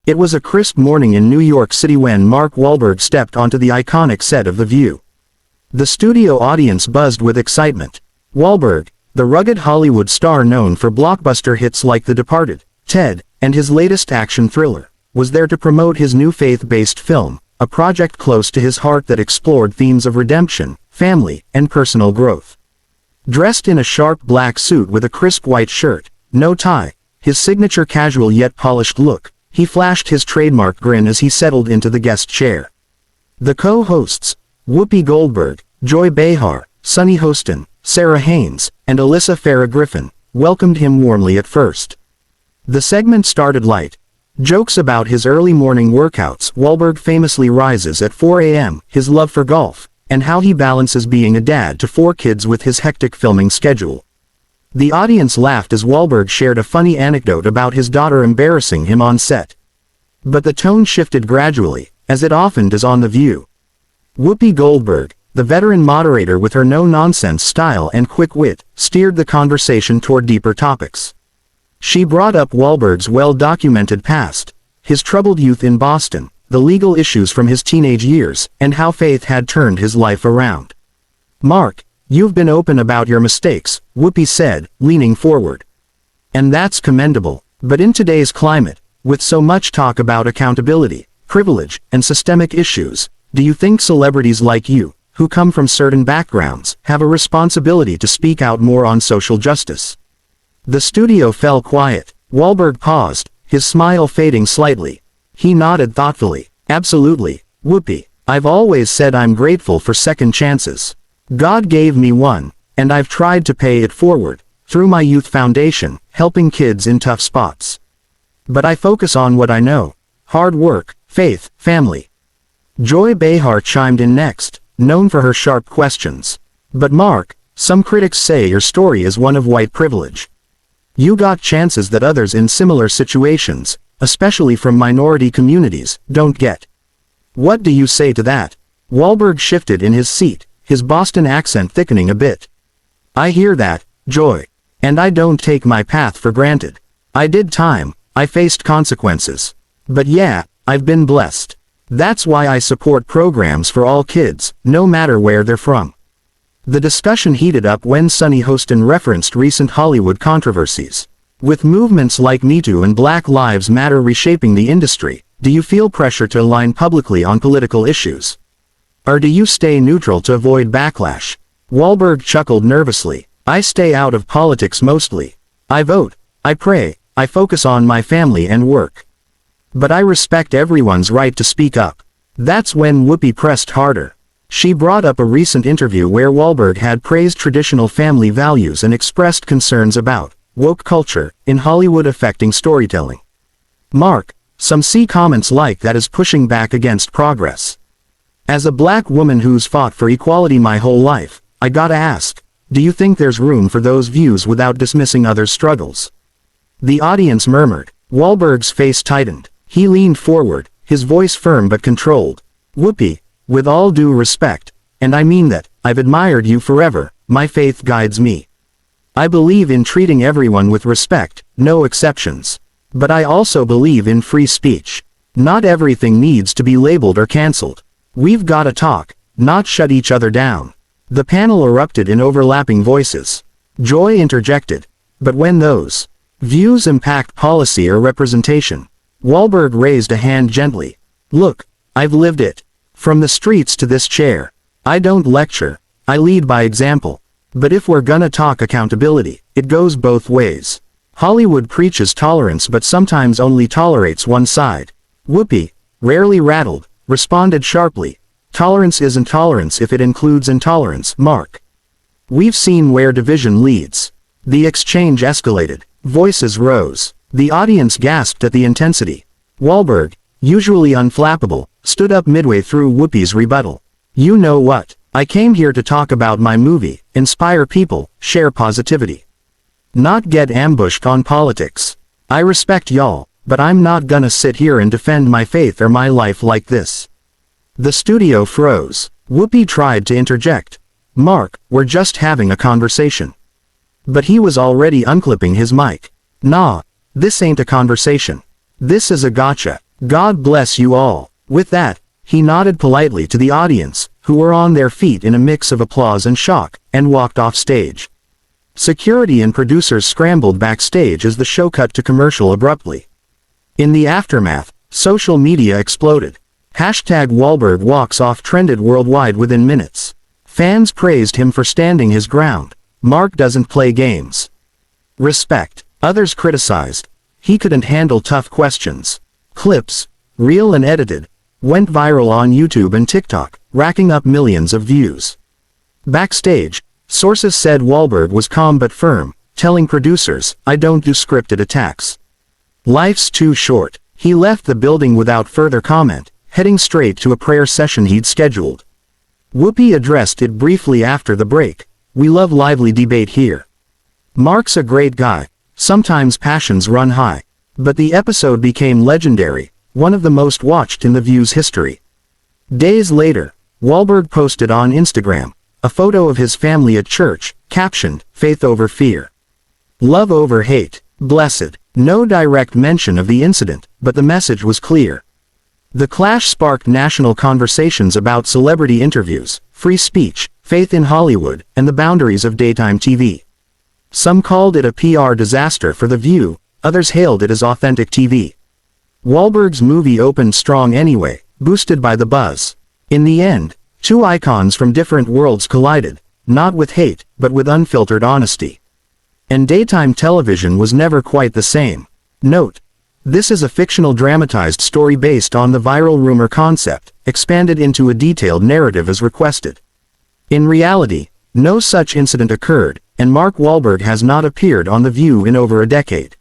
It was a crisp morning in New York City when Mark Wahlberg stepped onto the iconic set of The View. The studio audience buzzed with excitement. Wahlberg, the rugged Hollywood star known for blockbuster hits like The Departed, Ted, and his latest action thriller, was there to promote his new faith-based film, a project close to his heart that explored themes of redemption, family, and personal growth. Dressed in a sharp black suit with a crisp white shirt, no tie, his signature casual yet polished look, he flashed his trademark grin as he settled into the guest chair. The co-hosts, Whoopi Goldberg, Joy Behar, Sunny Hostin, Sarah Haynes, and Alyssa Farah Griffin, welcomed him warmly at first. The segment started light. Jokes about his early morning workouts. Wahlberg famously rises at 4 a.m., his love for golf, and how he balances being a dad to 4 kids with his hectic filming schedule. The audience laughed as Wahlberg shared a funny anecdote about his daughter embarrassing him on set. But the tone shifted gradually, as it often does on The View. Whoopi Goldberg, the veteran moderator with her no-nonsense style and quick wit, steered the conversation toward deeper topics. She brought up Wahlberg's well-documented past, his troubled youth in Boston, the legal issues from his teenage years, and how faith had turned his life around. "Mark, you've been open about your mistakes," Whoopi said, leaning forward. "And that's commendable. But in today's climate, with so much talk about accountability, privilege, and systemic issues, do you think celebrities like you, who come from certain backgrounds, have a responsibility to speak out more on social justice?" The studio fell quiet. Wahlberg paused, his smile fading slightly. He nodded thoughtfully. "Absolutely, Whoopi. I've always said I'm grateful for second chances. God gave me one, and I've tried to pay it forward, through my youth foundation, helping kids in tough spots. But I focus on what I know: hard work, faith, family." Joy Behar chimed in next, known for her sharp questions. "But Mark, some critics say your story is one of white privilege. You got chances that others in similar situations, especially from minority communities, don't get. What do you say to that?" Wahlberg shifted in his seat, his Boston accent thickening a bit. "I hear that, Joy. And I don't take my path for granted. I did time, I faced consequences. But yeah, I've been blessed. That's why I support programs for all kids, no matter where they're from." The discussion heated up when Sunny Hostin referenced recent Hollywood controversies. "With movements like Me Too and Black Lives Matter reshaping the industry, do you feel pressure to align publicly on political issues? Or do you stay neutral to avoid backlash?" Wahlberg chuckled nervously. "I stay out of politics mostly. I vote, I pray, I focus on my family and work. But I respect everyone's right to speak up." That's when Whoopi pressed harder. She brought up a recent interview where Wahlberg had praised traditional family values and expressed concerns about woke culture in Hollywood affecting storytelling. "Mark, some see comments like that as pushing back against progress. As a black woman who's fought for equality my whole life, I gotta ask, do you think there's room for those views without dismissing others' struggles?" The audience murmured. Wahlberg's face tightened. He leaned forward, his voice firm but controlled. "Whoopi, with all due respect, and I mean that, I've admired you forever, my faith guides me. I believe in treating everyone with respect, no exceptions. But I also believe in free speech. Not everything needs to be labeled or canceled. We've gotta talk, not shut each other down." The panel erupted in overlapping voices. Joy interjected. "But when those views impact policy or representation?" Wahlberg raised a hand gently. "Look, I've lived it. From the streets to this chair. I don't lecture, I lead by example. But if we're gonna talk accountability, it goes both ways. Hollywood preaches tolerance but sometimes only tolerates one side." Whoopi, rarely rattled, responded sharply. "Tolerance isn't tolerance if it includes intolerance, Mark. We've seen where division leads." The exchange escalated. Voices rose. The audience gasped at the intensity. Wahlberg, usually unflappable, stood up midway through Whoopi's rebuttal. "You know what? I came here to talk about my movie, inspire people, share positivity. Not get ambushed on politics. I respect y'all, but I'm not gonna sit here and defend my faith or my life like this." The studio froze. Whoopi tried to interject. "Mark, we're just having a conversation." But he was already unclipping his mic. "Nah, this ain't a conversation. This is a gotcha. God bless you all. With that, he nodded politely to the audience, who were on their feet in a mix of applause and shock, and walked off stage. Security and producers scrambled backstage as the show cut to commercial abruptly. In the aftermath, social media exploded. #Wahlberg walks off trended worldwide within minutes. Fans praised him for standing his ground. Mark doesn't play games. Respect. Others criticized. He couldn't handle tough questions. Clips, real and edited, went viral on YouTube and TikTok, racking up millions of views. Backstage, sources said Wahlberg was calm but firm, telling producers, "I don't do scripted attacks. Life's too short." He left the building without further comment, heading straight to a prayer session he'd scheduled. Whoopi addressed it briefly after the break. "We love lively debate here. Mark's a great guy. Sometimes passions run high. But the episode became legendary, one of the most watched in The View's history." Days later, Wahlberg posted on Instagram a photo of his family at church, captioned, "Faith over fear. Love over hate. Blessed." No direct mention of the incident, but the message was clear. The clash sparked national conversations about celebrity interviews, free speech, faith in Hollywood, and the boundaries of daytime TV. Some called it a PR disaster for The View, others hailed it as authentic TV. Wahlberg's movie opened strong anyway, boosted by the buzz. In the end, two icons from different worlds collided, not with hate, but with unfiltered honesty. And daytime television was never quite the same. Note: this is a fictional dramatized story based on the viral rumor concept, expanded into a detailed narrative as requested. In reality, no such incident occurred, and Mark Wahlberg has not appeared on The View in over a decade.